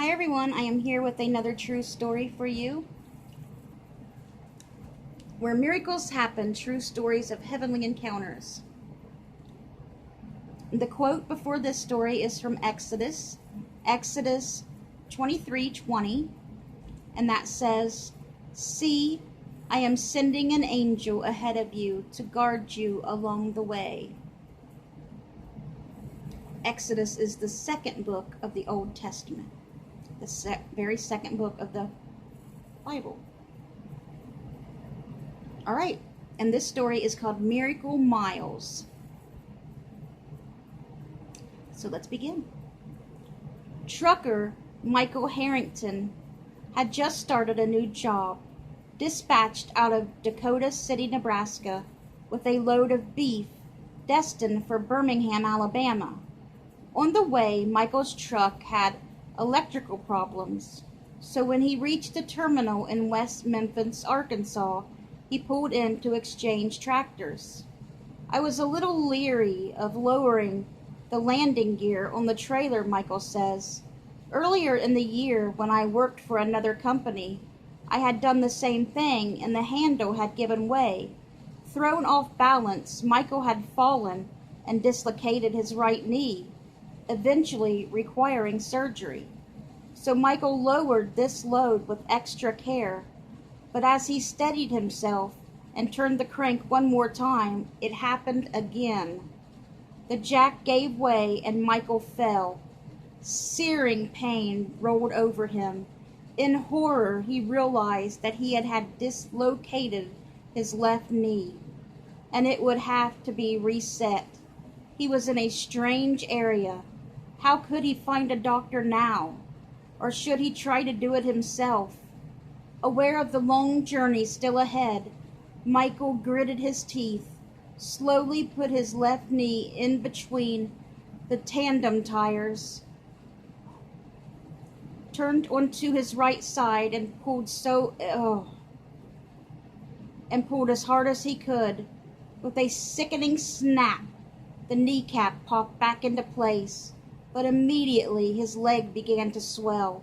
Hi everyone, I am here with another true story for you. Where miracles happen, true stories of heavenly encounters. The quote before this story is from Exodus 23:20, and that says, "See, I am sending an angel ahead of you to guard you along the way." Exodus is the second book of the Old Testament, the very second book of the Bible. All right, and this story is called Miracle Miles. So let's begin. Trucker Michael Harrington had just started a new job, dispatched out of Dakota City, Nebraska, with a load of beef destined for Birmingham, Alabama. On the way, Michael's truck had electrical problems, so when he reached the terminal in West Memphis, Arkansas, he pulled in to exchange tractors. I was a little leery of lowering the landing gear on the trailer, Michael says. Earlier in the year, when I worked for another company, I had done the same thing and the handle had given way. Thrown off balance, Michael had fallen and dislocated his right knee, eventually requiring surgery. So Michael lowered this load with extra care, but as he steadied himself and turned the crank one more time, it happened again. The jack gave way and Michael fell. Searing pain rolled over him. In horror, he realized that he had dislocated his left knee, and it would have to be reset. He was in a strange area. How could he find a doctor now? Or should he try to do it himself? Aware of the long journey still ahead, Michael gritted his teeth, slowly put his left knee in between the tandem tires, turned onto his right side and pulled as hard as he could. With a sickening snap, the kneecap popped back into place, but immediately his leg began to swell.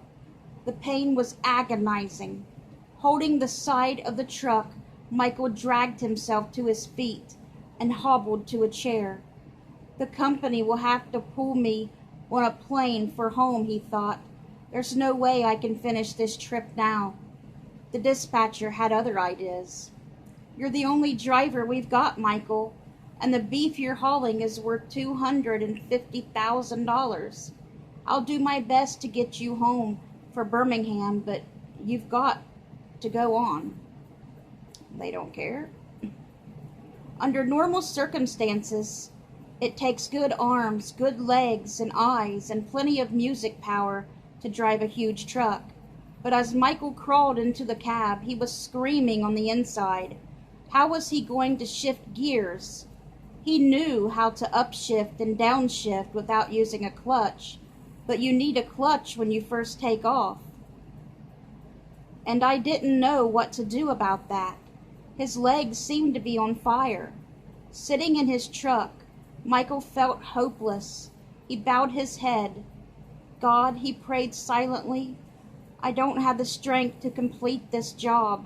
The pain was agonizing. Holding the side of the truck, Michael dragged himself to his feet and hobbled to a chair. The company will have to pull me on a plane for home, he thought. There's no way I can finish this trip now. The dispatcher had other ideas. "You're the only driver we've got, Michael, and the beef you're hauling is worth $250,000. I'll do my best to get you home for Birmingham, but you've got to go on." They don't care. Under normal circumstances, it takes good arms, good legs, and eyes, and plenty of music power to drive a huge truck. But as Michael crawled into the cab, he was screaming on the inside. How was he going to shift gears? He knew how to upshift and downshift without using a clutch, but you need a clutch when you first take off. And I didn't know what to do about that. His legs seemed to be on fire. Sitting in his truck, Michael felt hopeless. He bowed his head. "God," he prayed silently, "I don't have the strength to complete this job.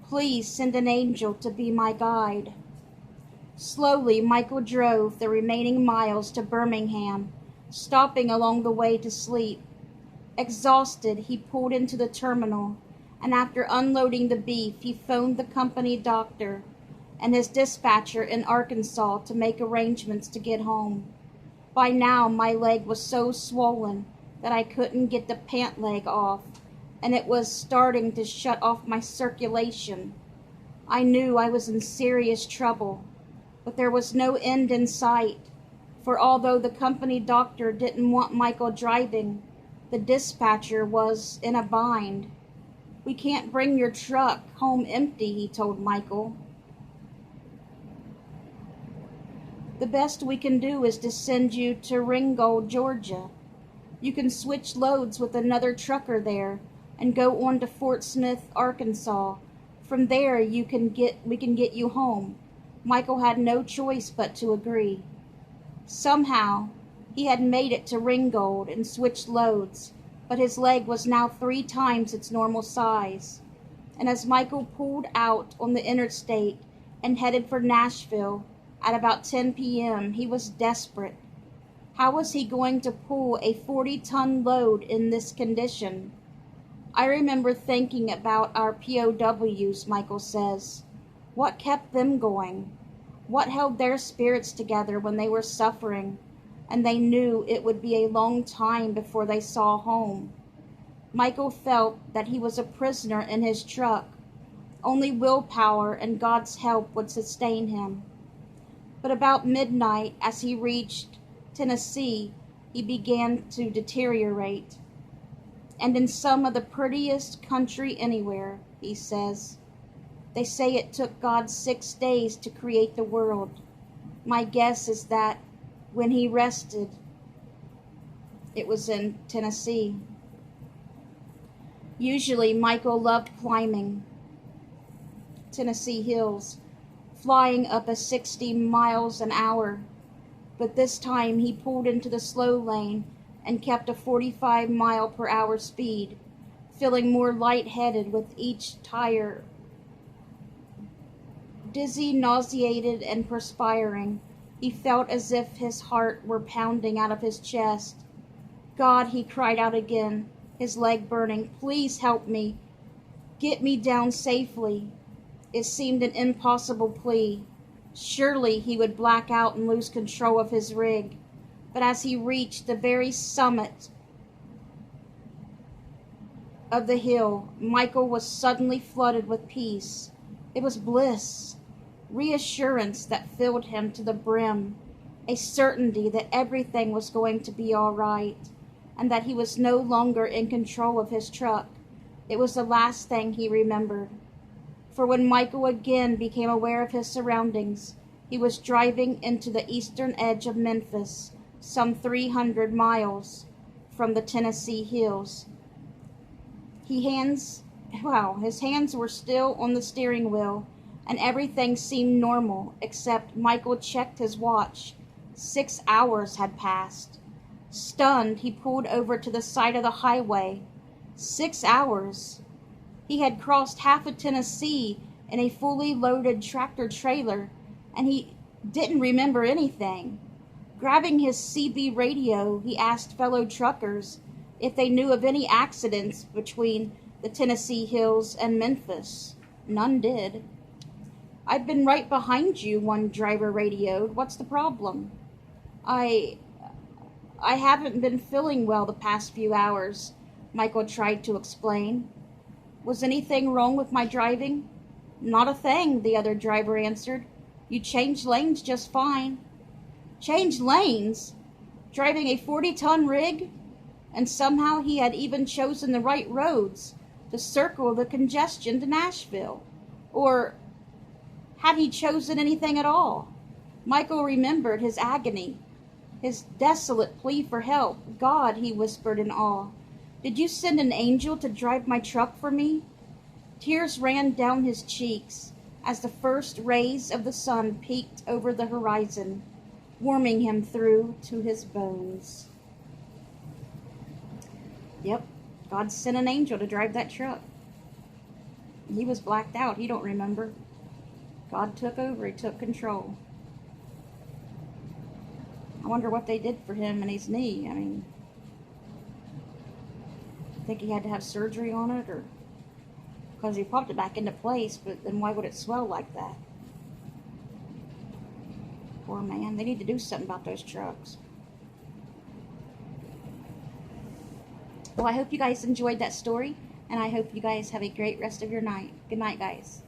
Please send an angel to be my guide." Slowly, Michael drove the remaining miles to Birmingham, stopping along the way to sleep. Exhausted, he pulled into the terminal, and after unloading the beef, he phoned the company doctor and his dispatcher in Arkansas to make arrangements to get home. By now, my leg was so swollen that I couldn't get the pant leg off, and it was starting to shut off my circulation. I knew I was in serious trouble, but there was no end in sight, for although the company doctor didn't want Michael driving, the dispatcher was in a bind. "We can't bring your truck home empty," he told Michael. "The best we can do is to send you to Ringgold, Georgia. You can switch loads with another trucker there and go on to Fort Smith, Arkansas. From there we can get you home." Michael had no choice but to agree. Somehow, he had made it to Ringgold and switched loads, but his leg was now 3 times its normal size. And as Michael pulled out on the interstate and headed for Nashville at about 10 p.m., he was desperate. How was he going to pull a 40-ton load in this condition? I remember thinking about our POWs, Michael says. What kept them going? What held their spirits together when they were suffering, and they knew it would be a long time before they saw home? Michael felt that he was a prisoner in his truck. Only willpower and God's help would sustain him. But about midnight, as he reached Tennessee, he began to deteriorate. And in some of the prettiest country anywhere, he says. They say it took God 6 days to create the world. My guess is that when he rested, it was in Tennessee. Usually, Michael loved climbing Tennessee hills, flying up at 60 miles an hour. But this time he pulled into the slow lane and kept a 45-mile-per-hour speed, feeling more lightheaded with each tire. Dizzy, nauseated, and perspiring, he felt as if his heart were pounding out of his chest. God, he cried out again, his leg burning, please help me. Get me down safely. It seemed an impossible plea. Surely he would black out and lose control of his rig. But as he reached the very summit of the hill, Michael was suddenly flooded with peace. It was bliss, reassurance that filled him to the brim, a certainty that everything was going to be all right, and that he was no longer in control of his truck. It was the last thing he remembered. For when Michael again became aware of his surroundings, he was driving into the eastern edge of Memphis, some 300 miles from the Tennessee hills. His hands were still on the steering wheel, and everything seemed normal, except Michael checked his watch. 6 hours had passed. Stunned, he pulled over to the side of the highway. 6 hours. He had crossed half of Tennessee in a fully loaded tractor-trailer, and he didn't remember anything. Grabbing his CB radio, he asked fellow truckers if they knew of any accidents between the Tennessee hills and Memphis. None did. I've been right behind you, one driver radioed. What's the problem? I haven't been feeling well the past few hours, Michael tried to explain. Was anything wrong with my driving? Not a thing, the other driver answered. You changed lanes just fine. Changed lanes? Driving a 40-ton rig? And somehow he had even chosen the right roads to circle the congestion to Nashville. Or had he chosen anything at all? Michael remembered his agony, his desolate plea for help. God, he whispered in awe. Did you send an angel to drive my truck for me? Tears ran down his cheeks as the first rays of the sun peeked over the horizon, warming him through to his bones. Yep, God sent an angel to drive that truck. He was blacked out. He don't remember. God took over. He took control. I wonder what they did for him and his knee. I mean, I think he had to have surgery on it, or because he popped it back into place, but then why would it swell like that? Poor man. They need to do something about those trucks. Well, I hope you guys enjoyed that story, and I hope you guys have a great rest of your night. Good night, guys.